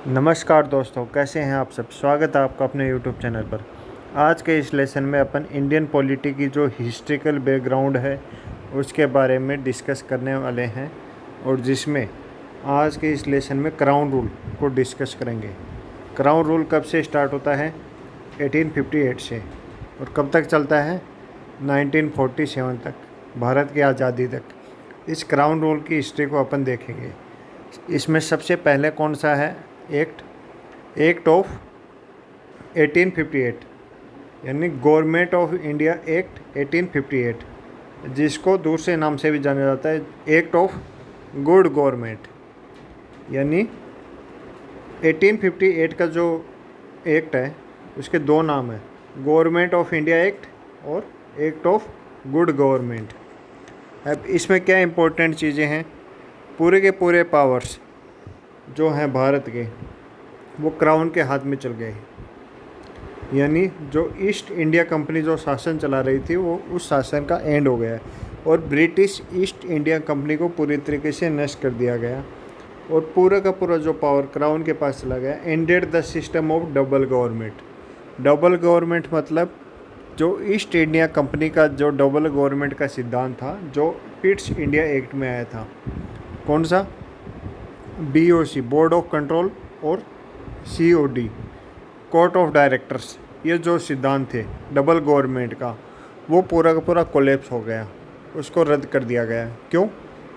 नमस्कार दोस्तों, कैसे हैं आप सब। स्वागत है आपका अपने यूट्यूब चैनल पर। आज के इस लेसन में अपन इंडियन पॉलिटी की जो हिस्ट्रिकल बैकग्राउंड है उसके बारे में डिस्कस करने वाले हैं, और जिसमें आज के इस लेसन में क्राउन रूल को डिस्कस करेंगे। क्राउन रूल कब से स्टार्ट होता है? 1858 से, और कब तक चलता है? 1947 तक, भारत की आज़ादी तक। इस क्राउन रूल की हिस्ट्री को अपन देखेंगे। इसमें सबसे पहले कौन सा है? एक्ट ऑफ 1858, यानी गवर्नमेंट ऑफ इंडिया एक्ट 1858, जिसको दूसरे नाम से भी जाना जाता है एक्ट ऑफ गुड गवर्नमेंट। यानी 1858 का जो एक्ट है उसके दो नाम हैं, गवर्नमेंट ऑफ इंडिया एक्ट और एक्ट ऑफ गुड गवर्नमेंट। अब इसमें क्या इम्पोर्टेंट चीज़ें हैं? पूरे के पूरे पावर्स जो हैं भारत के, वो क्राउन के हाथ में चल गए। यानी जो ईस्ट इंडिया कंपनी जो शासन चला रही थी, वो उस शासन का एंड हो गया और ब्रिटिश ईस्ट इंडिया कंपनी को पूरी तरीके से नष्ट कर दिया गया, और पूरा का पूरा जो पावर क्राउन के पास चला गया। Ended the system of double government. Double government मतलब जो ईस्ट इंडिया कंपनी का जो डबल गवर्नमेंट का सिद्धांत था, जो पिट्स इंडिया एक्ट में आया था। कौन सा? BOC, बोर्ड ऑफ कंट्रोल, और COD, कोर्ट ऑफ डायरेक्टर्स। ये जो सिद्धांत थे डबल गवर्नमेंट का, वो पूरा का पूरा कोलैप्स हो गया, उसको रद्द कर दिया गया। क्यों?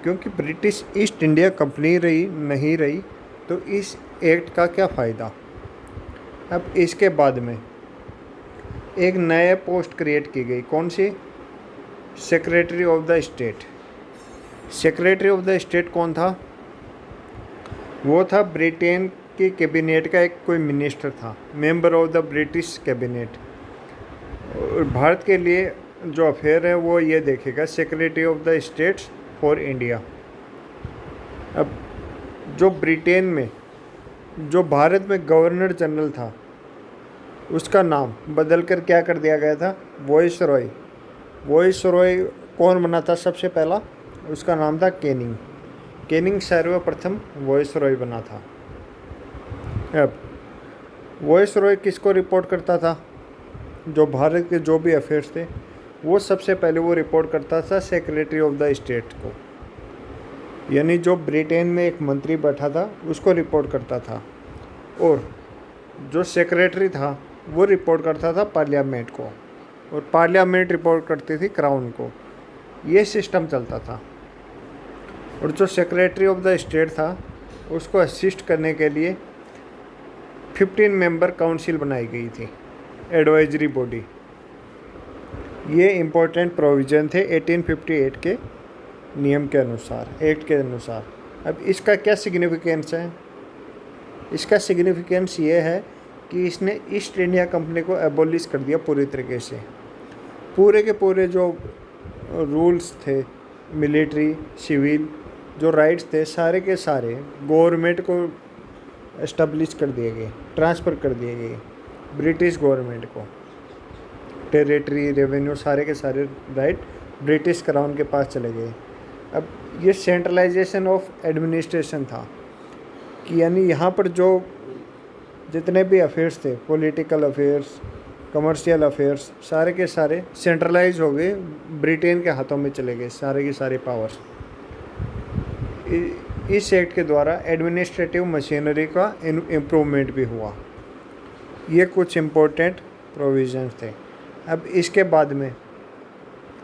क्योंकि ब्रिटिश ईस्ट इंडिया कंपनी नहीं रही, तो इस एक्ट का क्या फ़ायदा। अब इसके बाद में एक नया पोस्ट क्रिएट की गई। कौन सी? Secretary of the state. Secretary of the state कौन था? वो था ब्रिटेन की कैबिनेट का एक कोई मिनिस्टर था, member of the British cabinet. और भारत के लिए जो अफेयर है वो ये देखेगा, secretary of the states for India. अब जो ब्रिटेन में, जो भारत में गवर्नर जनरल था, उसका नाम बदलकर क्या कर दिया गया था? वॉइसरॉय। वॉइसरॉय कौन बना था सबसे पहला? उसका नाम था कैनिंग। कैनिंग सर्वप्रथम वॉइसरॉय बना था। अब वॉइसरॉय किसको रिपोर्ट करता था? जो भारत के जो भी अफेयर्स थे, वो सबसे पहले वो रिपोर्ट करता था सेक्रेटरी ऑफ द स्टेट को। यानी जो ब्रिटेन में एक मंत्री बैठा था उसको रिपोर्ट करता था, और जो सेक्रेटरी था वो रिपोर्ट करता था पार्लियामेंट को, और पार्लियामेंट रिपोर्ट करती थी क्राउन को। ये सिस्टम चलता था। और जो सेक्रेटरी ऑफ द स्टेट था, उसको असिस्ट करने के लिए 15 मेंबर काउंसिल बनाई गई थी, एडवाइजरी बॉडी। ये इम्पोर्टेंट प्रोविज़न थे 1858 के नियम के अनुसार, एक्ट के अनुसार। अब इसका क्या सिग्निफिकेंस है? इसका सिग्निफिकेंस ये है कि इसने ईस्ट इंडिया कंपनी को एबॉलिश कर दिया पूरी तरीके से। पूरे के पूरे जो रूल्स थे, मिलिट्री, सिविल, जो राइट्स थे, सारे के सारे गवर्नमेंट को एस्टेब्लिश कर दिए गए, ट्रांसफ़र कर दिए गए ब्रिटिश गवर्नमेंट को। टेरिटरी, रेवेन्यू, सारे के सारे राइट ब्रिटिश क्राउन के पास चले गए। अब ये सेंट्रलाइजेशन ऑफ एडमिनिस्ट्रेशन था, कि यानी यहाँ पर जो जितने भी अफेयर्स थे, पॉलिटिकल अफेयर्स, कमर्शियल अफेयर्स, सारे के सारे सेंट्रलाइज हो गए, ब्रिटेन के हाथों में चले गए सारे के सारे पावर्स। इस एक्ट के द्वारा एडमिनिस्ट्रेटिव मशीनरी का इम्प्रूवमेंट भी हुआ। ये कुछ इम्पोर्टेंट प्रोविजंस थे। अब इसके बाद में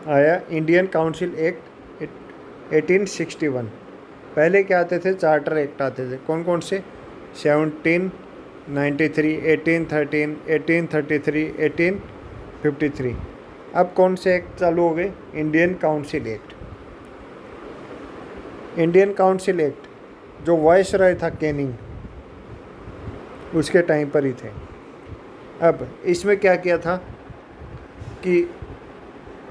आया इंडियन काउंसिल एक्ट 1861। पहले क्या आते थे? चार्टर एक्ट आते थे। कौन कौन से? 1793, 1813, 1833, 1853। अब कौन से एक्ट चालू हो गए? Indian council act. Indian council act जो वाइसरॉय था कैनिंग, उसके टाइम पर ही थे। अब इसमें क्या किया था कि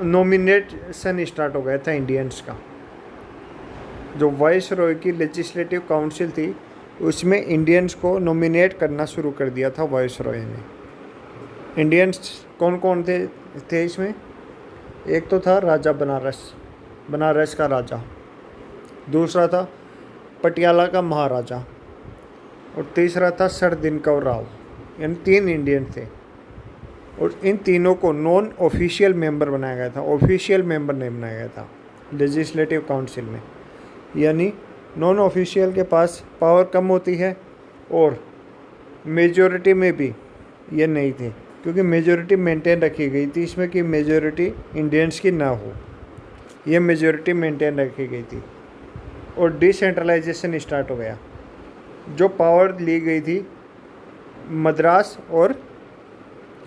नॉमिनेशन स्टार्ट हो गया था इंडियंस का। जो वाइसरॉय की लेजिस्लेटिव काउंसिल थी, उसमें इंडियंस को नॉमिनेट करना शुरू कर दिया था वाइसरॉय ने। इंडियंस कौन कौन थे इसमें? एक तो था राजा बनारस का राजा। दूसरा था पटियाला का महाराजा, और तीसरा था सर दिनकर राव। यानी 3 इंडियन थे और इन तीनों को नॉन ऑफिशियल मेंबर बनाया गया था, ऑफिशियल मेंबर नहीं बनाया गया था लेजिस्लेटिव काउंसिल में। यानी नॉन ऑफिशियल के पास पावर कम होती है और मेजॉरिटी में भी ये नहीं थे, क्योंकि मेजॉरिटी मेंटेन रखी गई थी इसमें कि मेजॉरिटी इंडियंस की ना हो, ये मेजॉरिटी मेंटेन रखी गई थी। और डिसेंट्रलाइजेशन स्टार्ट हो गया। जो पावर ली गई थी मद्रास और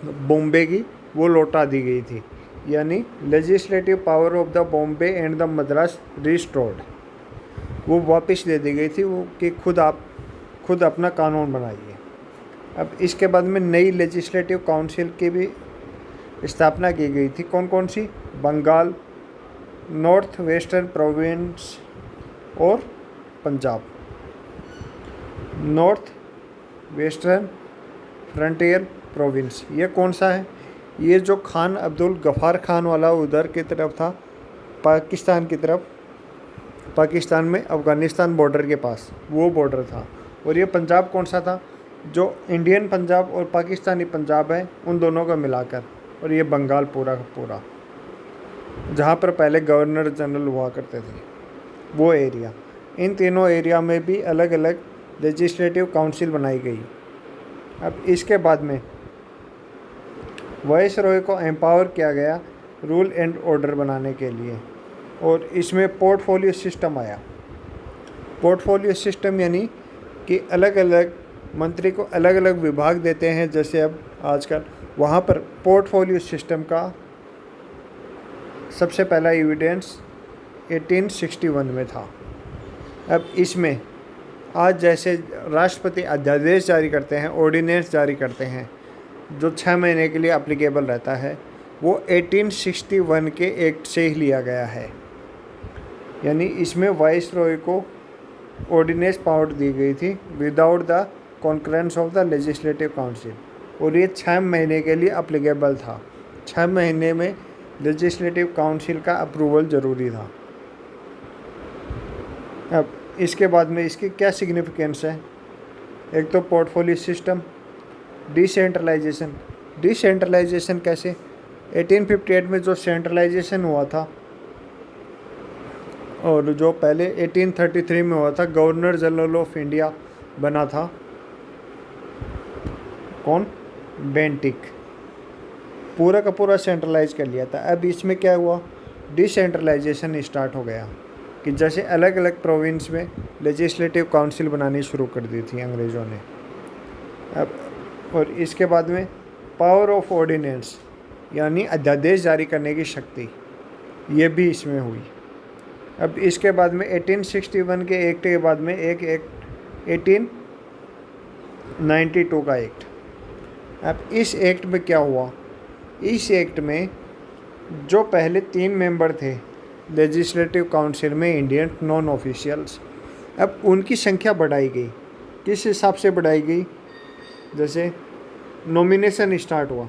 बॉम्बे की, वो लौटा दी गई थी। यानी legislative power of the Bombay and the Madras restored, वो वापस दे दी गई थी वो कि खुद अपना कानून बनाइए। अब इसके बाद में नई लेजिस्लेटिव काउंसिल की भी स्थापना की गई थी। कौन कौन सी? बंगाल, नॉर्थ वेस्टर्न प्रोविंस और Punjab. North western frontier province ये कौन सा है? ये जो खान अब्दुल गफ़ार खान वाला उधर की तरफ था, पाकिस्तान की तरफ, पाकिस्तान में अफ़गानिस्तान बॉर्डर के पास वो बॉर्डर था। और ये पंजाब कौन सा था? जो इंडियन पंजाब और पाकिस्तानी पंजाब है उन दोनों का मिलाकर। और ये बंगाल पूरा का पूरा, जहाँ पर पहले गवर्नर जनरल हुआ करते थे, वो एरिया। इन तीनों एरिया में भी अलग अलग लेजिस्लेटिव काउंसिल बनाई गई। अब इसके बाद में वाइसरॉय को एम्पावर किया गया रूल एंड ऑर्डर बनाने के लिए, और इसमें पोर्टफोलियो सिस्टम आया। पोर्टफोलियो सिस्टम यानी कि अलग अलग मंत्री को अलग अलग विभाग देते हैं, जैसे अब आजकल वहाँ पर पोर्टफोलियो सिस्टम का सबसे पहला एविडेंस 1861 में था। अब इसमें आज जैसे राष्ट्रपति अध्यादेश जारी करते हैं, ऑर्डिनेंस जारी करते हैं, जो 6 महीने के लिए अप्लीकेबल रहता है, वो 1861 के एक्ट से ही लिया गया है। यानी इसमें वाइसरॉय को ऑर्डिनेंस पावर दी गई थी without the concurrence of the legislative council, और ये 6 महीने के लिए अप्लीकेबल था। 6 महीने में लेजिस्लेटिव काउंसिल का अप्रूवल ज़रूरी था। अब इसके बाद में इसकी क्या सिग्निफिकेंस है? एक तो पोर्टफोलियो सिस्टम, डिसेंट्रलाइजेशन। डिसेंट्रलाइजेशन कैसे? 1858 में जो सेंट्रलाइजेशन हुआ था और जो पहले 1833 में हुआ था, गवर्नर जनरल ऑफ इंडिया बना था कौन? बेंटिक। पूरा का पूरा सेंट्रलाइज कर लिया था। अब इसमें क्या हुआ? डिसेंट्रलाइजेशन स्टार्ट हो गया कि जैसे अलग अलग प्रोविंस में लेजिस्लेटिव काउंसिल बनानी शुरू कर दी थी अंग्रेज़ों ने। अब और इसके बाद में पावर ऑफ ऑर्डिनेंस यानी अध्यादेश जारी करने की शक्ति, ये भी इसमें हुई। अब इसके बाद में 1861 के एक्ट के बाद में एक एक्ट 1892 का एक्ट। अब इस एक्ट में क्या हुआ? इस एक्ट में जो पहले 3 मेंबर थे लेजिस्लेटिव काउंसिल में इंडियन नॉन ऑफिशियल्स, अब उनकी संख्या बढ़ाई गई। किस हिसाब से बढ़ाई गई? जैसे नॉमिनेशन स्टार्ट हुआ,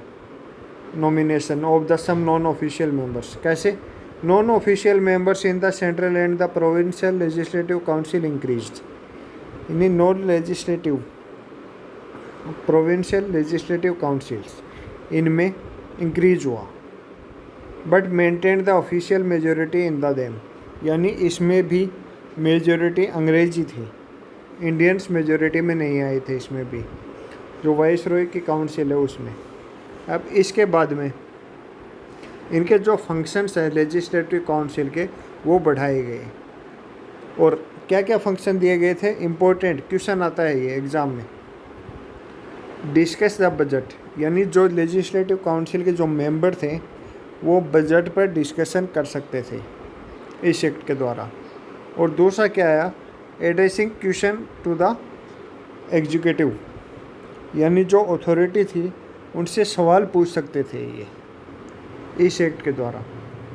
nomination of the some non official members. कैसे? Non official members in the central and the provincial legislative council increased. यानी non legislative provincial legislative councils इनमें इंक्रीज हुआ, but maintain the official majority in the them. यानी इसमें भी majority अंग्रेजी थी, Indians majority में नहीं आए थे इसमें भी, जो वाइसरॉय की काउंसिल है उसमें। अब इसके बाद में इनके जो फंक्शंस हैं लेजिस्लेटिव काउंसिल के, वो बढ़ाए गए। और क्या क्या फंक्शन दिए गए थे? इम्पोर्टेंट क्वेश्चन आता है ये एग्ज़ाम में। डिस्कस द बजट, यानी जो लेजिस्लेटिव काउंसिल के जो मेंबर थे वो बजट पर डिस्कशन कर सकते थे इस एक्ट के द्वारा। और दूसरा क्या आया? Addressing question to the executive, यानी जो अथॉरिटी थी उनसे सवाल पूछ सकते थे ये इस एक्ट के द्वारा।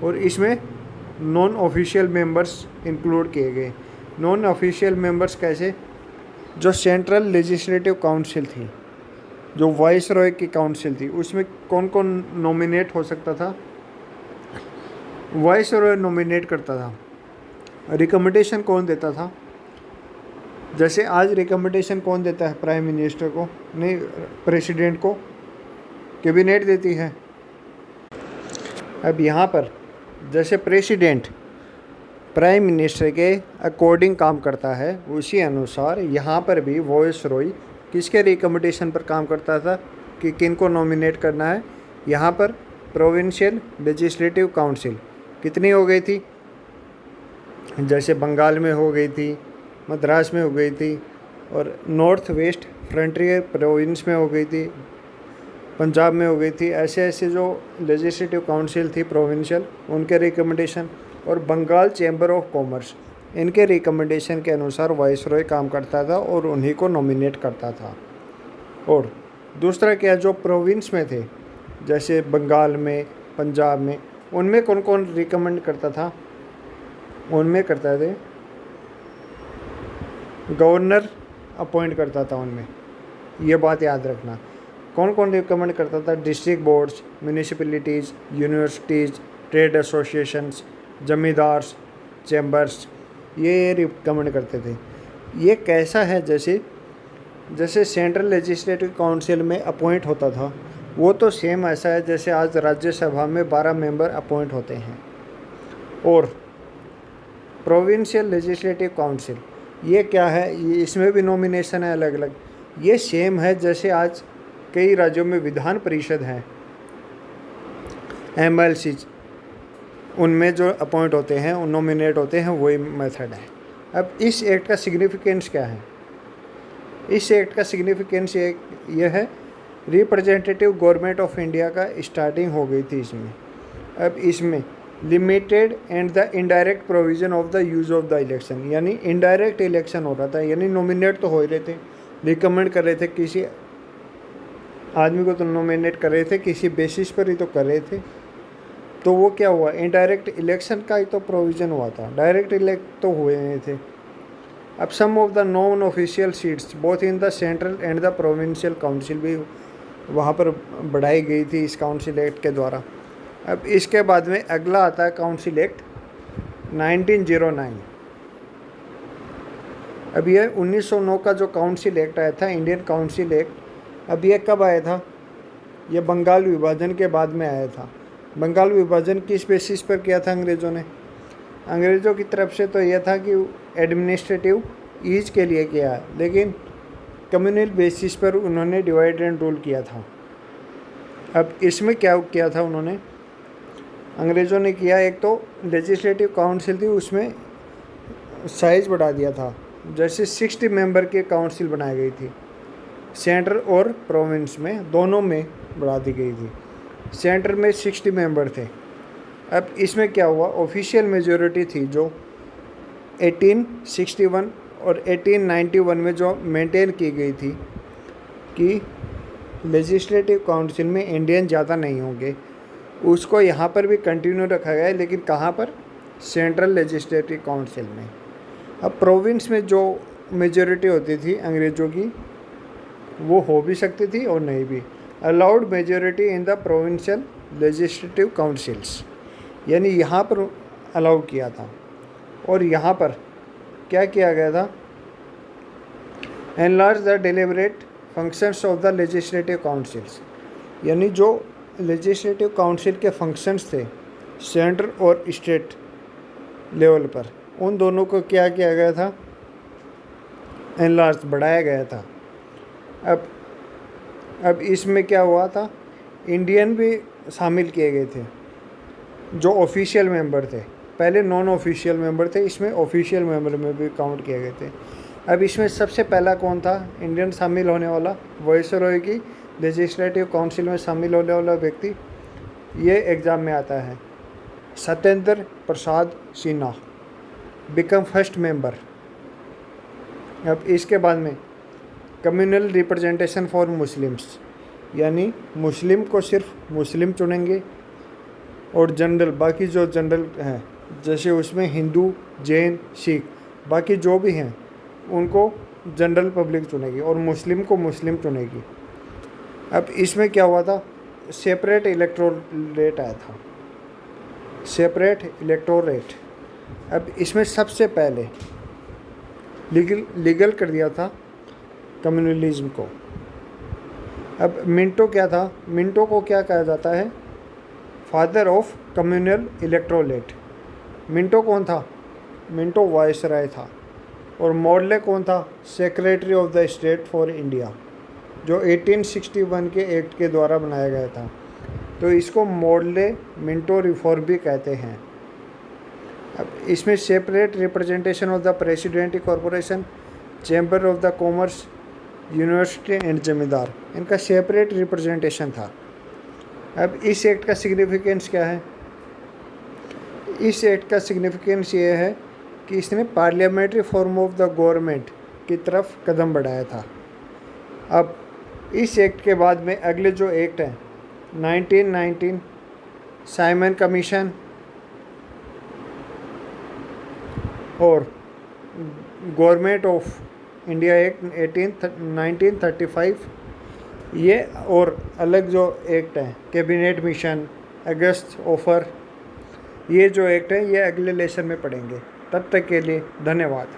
और इसमें नॉन ऑफिशियल मेंबर्स इंक्लूड किए गए। नॉन ऑफिशियल मेंबर्स कैसे? जो सेंट्रल लेजिस्लेटिव काउंसिल थी, जो वाइसरॉय की काउंसिल थी, उसमें कौन कौन नॉमिनेट हो सकता था? वाइसरॉय नॉमिनेट करता था। रिकमेंडेशन कौन देता था? जैसे आज रिकमेंडेशन कौन देता है? प्राइम मिनिस्टर को नहीं, प्रेसिडेंट को कैबिनेट देती है। अब यहाँ पर जैसे प्रेसिडेंट प्राइम मिनिस्टर के अकॉर्डिंग काम करता है, उसी अनुसार यहाँ पर भी वॉइस रॉय किसके रिकमेंडेशन पर काम करता था कि किन को नॉमिनेट करना है? यहाँ पर प्रोविंशियल लेजिस्लेटिव काउंसिल कितनी हो गई थी? जैसे बंगाल में हो गई थी, मद्रास में हो गई थी, और नॉर्थ वेस्ट फ्रंटियर प्रोविंस में हो गई थी, पंजाब में हो गई थी। ऐसे ऐसे जो लेजिस्लेटिव काउंसिल थी प्रोविंशियल, उनके रिकमेंडेशन, और बंगाल चैम्बर ऑफ कॉमर्स, इनके रिकमेंडेशन के अनुसार वाइसरॉय काम करता था और उन्हीं को नॉमिनेट करता था। और दूसरा क्या, जो प्रोविंस में थे जैसे बंगाल में, पंजाब में, उनमें कौन कौन रिकमेंड करता था? उनमें करता थे गवर्नर अपॉइंट करता था उनमें, ये बात याद रखना। कौन कौन रिकमेंड करता था? District boards, municipalities, universities, trade associations, zamindars, chambers, ये रिकमेंड करते थे। ये कैसा है? जैसे सेंट्रल लेजिस्लेटिव काउंसिल में अपॉइंट होता था, वो तो सेम ऐसा है जैसे आज राज्यसभा में 12 मेंबर अपॉइंट होते हैं। और प्रोविंशियल लेजिस्लेटिव काउंसिल ये क्या है? ये इसमें भी नॉमिनेशन है अलग अलग। ये सेम है जैसे आज कई राज्यों में विधान परिषद हैं, एमएलसी, उनमें जो अपॉइंट होते हैं, उन नॉमिनेट होते हैं, वही मेथड है। अब इस एक्ट का सिग्निफिकेंस क्या है? इस एक्ट का सिग्निफिकेंस ये है, रिप्रेजेंटेटिव गवर्नमेंट ऑफ इंडिया का स्टार्टिंग हो गई थी इसमें। अब इसमें limited and the indirect provision of the use of the election, यानी इनडायरेक्ट इलेक्शन हो रहा था, यानी नॉमिनेट तो हो रहे थे, रिकमेंड कर रहे थे, किसी आदमी को तो नॉमिनेट कर रहे थे, किसी बेसिस पर ही तो कर रहे थे। तो वो क्या हुआ? इनडायरेक्ट इलेक्शन का ही तो प्रोविज़न हुआ था, डायरेक्ट इलेक्ट तो हुए नहीं थे। अब some of the non official seats both in the central and the provincial council भी वहाँ पर बढ़ाई गई थी इस काउंसिल एक्ट के द्वारा। अब इसके बाद में अगला आता है काउंसिल एक्ट 1909। अब ये 1909 का जो काउंसिल एक्ट आया था, इंडियन काउंसिल एक्ट, अब ये कब आया था? ये बंगाल विभाजन के बाद में आया था। बंगाल विभाजन किस बेसिस पर किया था अंग्रेज़ों ने? अंग्रेज़ों की तरफ से तो यह था कि एडमिनिस्ट्रेटिव ईज के लिए किया, लेकिन कम्युनल बेसिस पर उन्होंने डिवाइड एंड रूल किया था। अब इसमें क्या किया था उन्होंने, अंग्रेज़ों ने किया, एक तो लेजिस्लेटिव काउंसिल थी, उसमें साइज़ बढ़ा दिया था। जैसे 60 मेंबर की काउंसिल बनाई गई थी, सेंटर और प्रोविंस में दोनों में बढ़ा दी गई थी। सेंटर में 60 मेंबर थे। अब इसमें क्या हुआ, ऑफिशियल मेजॉरिटी थी जो 1861 और 1891 में जो मेंटेन की गई थी कि लेजिस्लेटिव काउंसिल में इंडियन ज़्यादा नहीं होंगे, उसको यहाँ पर भी कंटिन्यू रखा गया है, लेकिन कहाँ पर? सेंट्रल लेजिस्लेटिव काउंसिल में। अब प्रोविंस में जो मेजॉरिटी होती थी अंग्रेज़ों की, वो हो भी सकती थी और नहीं भी। Allowed majority in the provincial legislative councils, यानी यहाँ पर अलाउ किया था। और यहाँ पर क्या किया गया था? Enlarge the deliberate functions of the legislative councils, यानी जो लेजिस्लेटिव काउंसिल के फंक्शंस थे सेंटर और स्टेट लेवल पर, उन दोनों को क्या किया गया था? एनलार्ज, बढ़ाया गया था। अब इसमें क्या हुआ था, इंडियन भी शामिल किए गए थे जो ऑफिशियल मेंबर थे। पहले नॉन ऑफिशियल मेंबर थे, इसमें ऑफिशियल मेंबर में भी काउंट किए गए थे। अब इसमें सबसे पहला कौन था इंडियन शामिल होने वाला? वाइसरॉय की लेजिस्लेटिव काउंसिल में शामिल होने वाला व्यक्ति, ये एग्ज़ाम में आता है, Satyendra Prasad Sinha become first member. अब इसके बाद में कम्युनल रिप्रेजेंटेशन फॉर मुस्लिम्स, यानी मुस्लिम को सिर्फ मुस्लिम चुनेंगे, और जनरल, बाकी जो जनरल हैं जैसे उसमें हिंदू, जैन, सिख, बाकी जो भी हैं उनको जनरल पब्लिक चुनेगी, और मुस्लिम को मुस्लिम चुनेगी। अब इसमें क्या हुआ था, सेपरेट इलेक्टोरेट आया था, सेपरेट इलेक्टोरेट। अब इसमें सबसे पहले लीगल कर दिया था कम्युनलिज्म को। अब मिंटो क्या था? मिंटो को क्या कहा जाता है? Father of communal electorate. Minto कौन था? मिंटो वायसराय था। और मॉडले कौन था? Secretary of the state for India, जो 1861 के एक्ट के द्वारा बनाया गया था। तो इसको मॉडले मिंटो रिफॉर्म भी कहते हैं। अब इसमें separate representation of the presidency corporation, chamber of the commerce, university and zamindar, इनका सेपरेट रिप्रेजेंटेशन था। अब इस एक्ट का सिग्निफिकेंस क्या है? इस एक्ट का सिग्निफिकेंस ये है कि इसने parliamentary form of the government की तरफ कदम बढ़ाया था। अब इस एक्ट के बाद में अगले जो एक्ट हैं 1919 साइमन कमीशन और गवर्नमेंट ऑफ इंडिया एक्ट 1935, ये और अलग जो एक्ट हैं कैबिनेट मिशन, अगस्त ऑफर, ये जो एक्ट है ये अगले लेसन में पढ़ेंगे। तब तक के लिए धन्यवाद।